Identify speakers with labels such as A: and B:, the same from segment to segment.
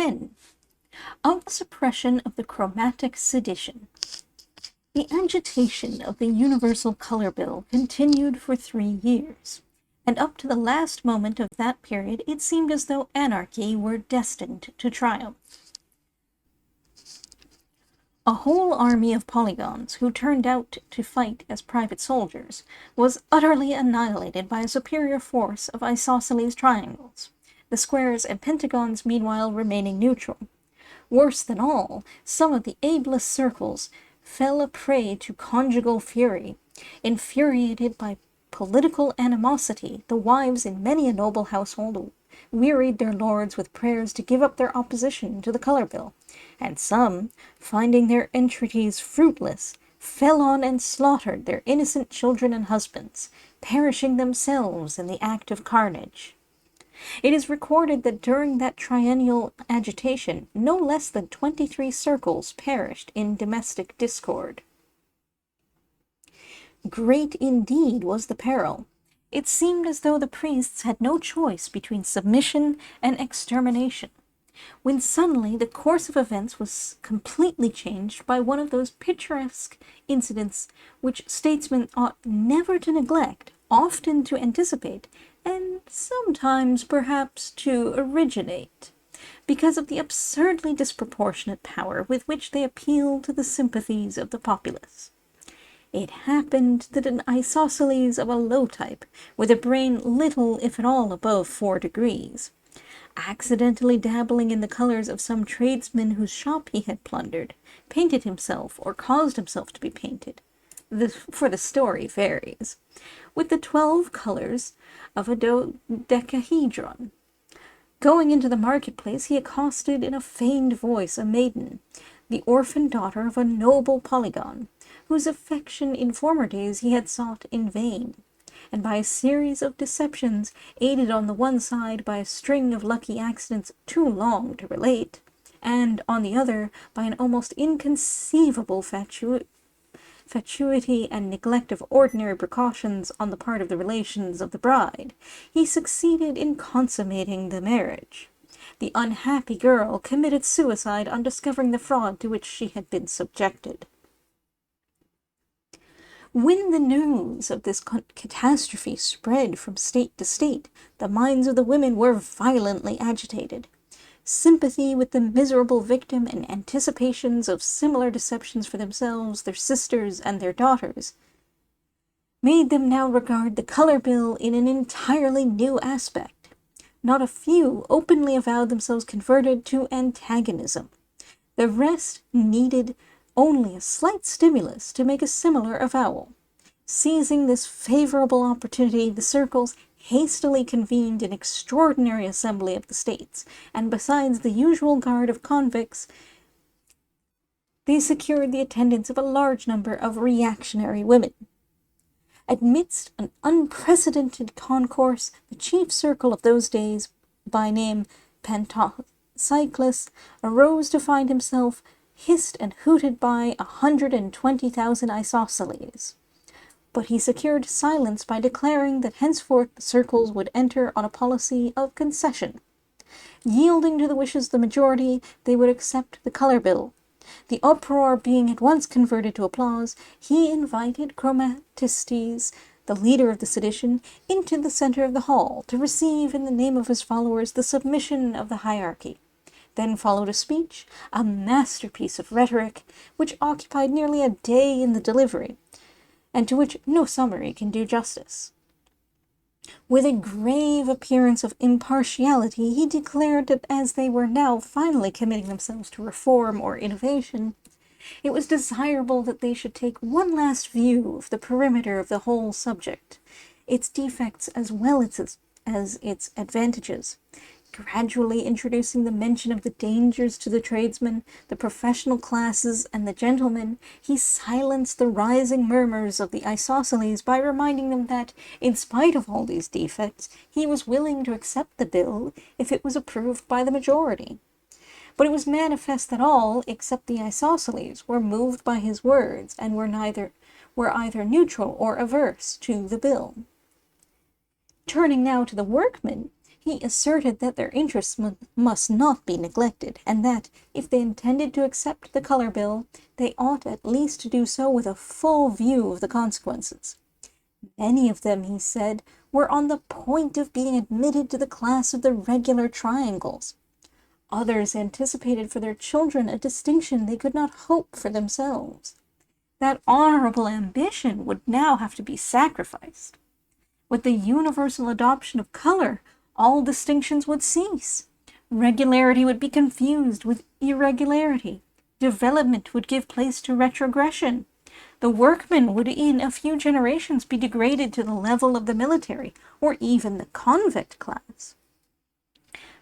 A: 10. Of the suppression of the chromatic sedition. The agitation of the Universal Color Bill continued for 3 years, and up to the last moment of that period it seemed as though anarchy were destined to triumph. A whole army of polygons, who turned out to fight as private soldiers, was utterly annihilated by a superior force of isosceles triangles, the squares and pentagons meanwhile remaining neutral. Worse than all, some of the ablest circles fell a prey to conjugal fury. Infuriated by political animosity, the wives in many a noble household wearied their lords with prayers to give up their opposition to the color bill, and some, finding their entreaties fruitless, fell on and slaughtered their innocent children and husbands, perishing themselves in the act of carnage. It is recorded that during that triennial agitation, no less than 23 circles perished in domestic discord. Great indeed was the peril. It seemed as though the priests had no choice between submission and extermination, when suddenly the course of events was completely changed by one of those picturesque incidents which statesmen ought never to neglect, often to anticipate, and sometimes perhaps to originate, because of the absurdly disproportionate power with which they appeal to the sympathies of the populace. It happened that an isosceles of a low type, with a brain little if at all above 4 degrees, accidentally dabbling in the colours of some tradesman whose shop he had plundered, painted himself or caused himself to be painted, for the story varies, with the 12 colours of a dodecahedron. Going into the marketplace, he accosted in a feigned voice a maiden, the orphan daughter of a noble polygon, whose affection in former days he had sought in vain, and by a series of deceptions, aided on the one side by a string of lucky accidents too long to relate, and on the other by an almost inconceivable fatuity and neglect of ordinary precautions on the part of the relations of the bride, he succeeded in consummating the marriage. The unhappy girl committed suicide on discovering the fraud to which she had been subjected. When the news of this catastrophe spread from state to state, the minds of the women were violently agitated. Sympathy with the miserable victim and anticipations of similar deceptions for themselves, their sisters, and their daughters made them now regard the color bill in an entirely new aspect. Not a few openly avowed themselves converted to antagonism. The rest needed only a slight stimulus to make a similar avowal. Seizing this favorable opportunity, the circles hastily convened an extraordinary assembly of the states, and besides the usual guard of convicts, they secured the attendance of a large number of reactionary women. Amidst an unprecedented concourse, the chief circle of those days, by name Pantocyclus, arose to find himself hissed and hooted by 120,000 isosceles. But he secured silence by declaring that henceforth the circles would enter on a policy of concession. Yielding to the wishes of the majority, they would accept the color bill. The uproar being at once converted to applause, he invited Chromatistes, the leader of the sedition, into the center of the hall to receive in the name of his followers the submission of the hierarchy. Then followed a speech, a masterpiece of rhetoric, which occupied nearly a day in the delivery, and to which no summary can do justice. With a grave appearance of impartiality, he declared that as they were now finally committing themselves to reform or innovation, it was desirable that they should take one last view of the perimeter of the whole subject, its defects as well as its advantages, gradually introducing the mention of the dangers to the tradesmen, the professional classes, and the gentlemen. He silenced the rising murmurs of the isosceles by reminding them that, in spite of all these defects, he was willing to accept the bill if it was approved by the majority. But it was manifest that all, except the isosceles, were moved by his words, and were either neutral or averse to the bill. Turning now to the workmen, He asserted that their interests must not be neglected, and that, if they intended to accept the color bill, they ought at least to do so with a full view of the consequences. Many of them, he said, were on the point of being admitted to the class of the regular triangles. Others anticipated for their children a distinction they could not hope for themselves. That honorable ambition would now have to be sacrificed. With the universal adoption of color, all distinctions would cease. Regularity would be confused with irregularity. Development would give place to retrogression. The workman would in a few generations be degraded to the level of the military, or even the convict class.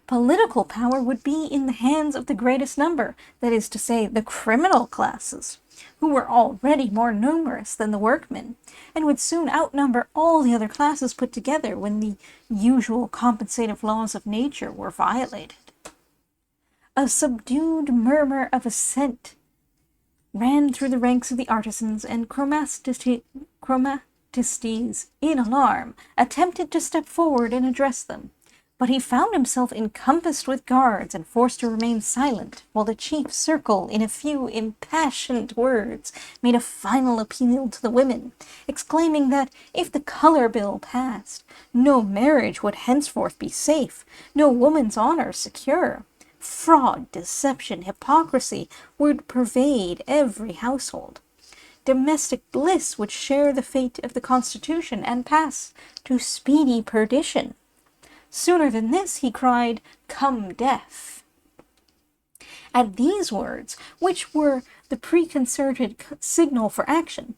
A: Political power would be in the hands of the greatest number, that is to say, the criminal classes, who were already more numerous than the workmen, and would soon outnumber all the other classes put together when the usual compensative laws of nature were violated. A subdued murmur of assent ran through the ranks of the artisans, and Chromatistes, in alarm, attempted to step forward and address them. But he found himself encompassed with guards and forced to remain silent, while the chief circle, in a few impassioned words, made a final appeal to the women, exclaiming that if the color bill passed, no marriage would henceforth be safe, no woman's honor secure. Fraud, deception, hypocrisy would pervade every household. Domestic bliss would share the fate of the Constitution and pass to speedy perdition. Sooner than this, he cried, "Come death!" At these words, which were the preconcerted signal for action,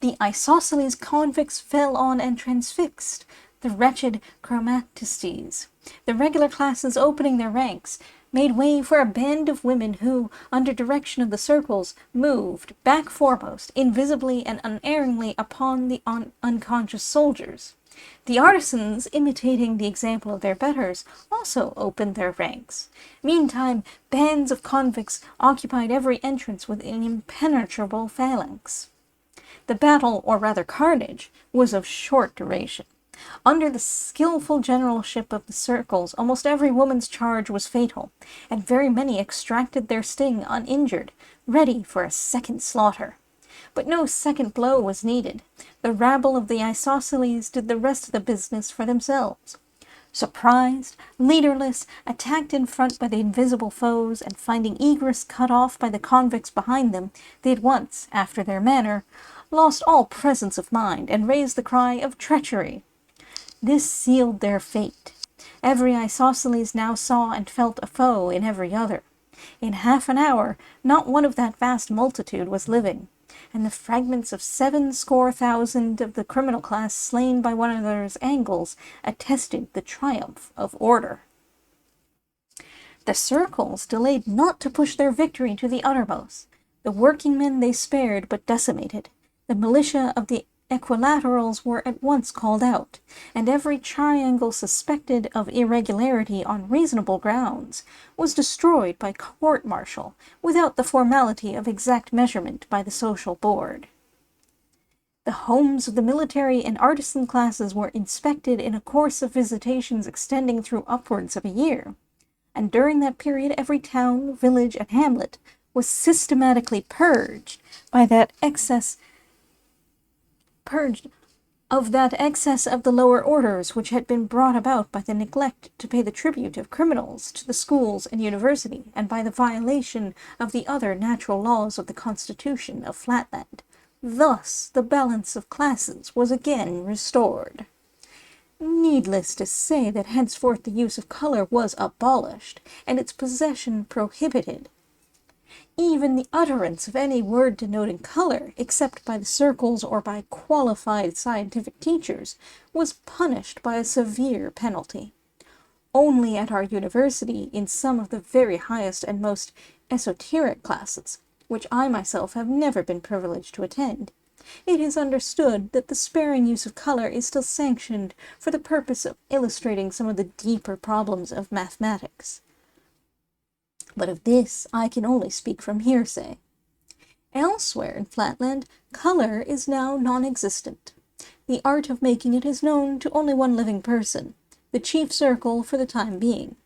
A: the isosceles convicts fell on and transfixed the wretched Chromatistes. The regular classes, opening their ranks, made way for a band of women who, under direction of the circles, moved, back foremost, invisibly and unerringly upon the unconscious soldiers. The artisans, imitating the example of their betters, also opened their ranks. Meantime, bands of convicts occupied every entrance with an impenetrable phalanx. The battle, or rather carnage, was of short duration. Under the skillful generalship of the circles, almost every woman's charge was fatal, and very many extracted their sting uninjured, ready for a second slaughter. But no second blow was needed. The rabble of the isosceles did the rest of the business for themselves. Surprised, leaderless, attacked in front by the invisible foes, and finding egress cut off by the convicts behind them, they at once, after their manner, lost all presence of mind, and raised the cry of treachery. This sealed their fate. Every isosceles now saw and felt a foe in every other. In half an hour, not one of that vast multitude was living, and the fragments of 70,000 of the criminal class slain by one another's angles attested the triumph of order. The circles delayed not to push their victory to the uttermost. The working-men they spared but decimated. The militia of the equilaterals were at once called out, and every triangle suspected of irregularity on reasonable grounds was destroyed by court-martial, without the formality of exact measurement by the social board. The homes of the military and artisan classes were inspected in a course of visitations extending through upwards of a year, and during that period every town, village, and hamlet was systematically purged of that excess of the lower orders which had been brought about by the neglect to pay the tribute of criminals to the schools and university, and by the violation of the other natural laws of the Constitution of Flatland. Thus the balance of classes was again restored. Needless to say that henceforth the use of color was abolished, and its possession prohibited. Even the utterance of any word denoting color, except by the circles or by qualified scientific teachers, was punished by a severe penalty. Only at our university, in some of the very highest and most esoteric classes, which I myself have never been privileged to attend, it is understood that the sparing use of color is still sanctioned for the purpose of illustrating some of the deeper problems of mathematics. But of this I can only speak from hearsay. Elsewhere in Flatland, color is now non-existent. The art of making it is known to only one living person, the chief circle for the time being,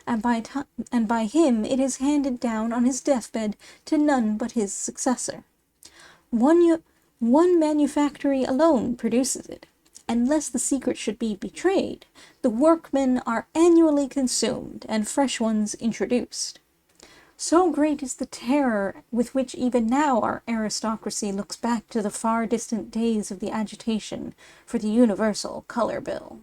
A: and by him it is handed down on his deathbed to none but his successor. One manufactory alone produces it, and lest the secret should be betrayed, the workmen are annually consumed and fresh ones introduced. So great is the terror with which even now our aristocracy looks back to the far distant days of the agitation for the universal color bill.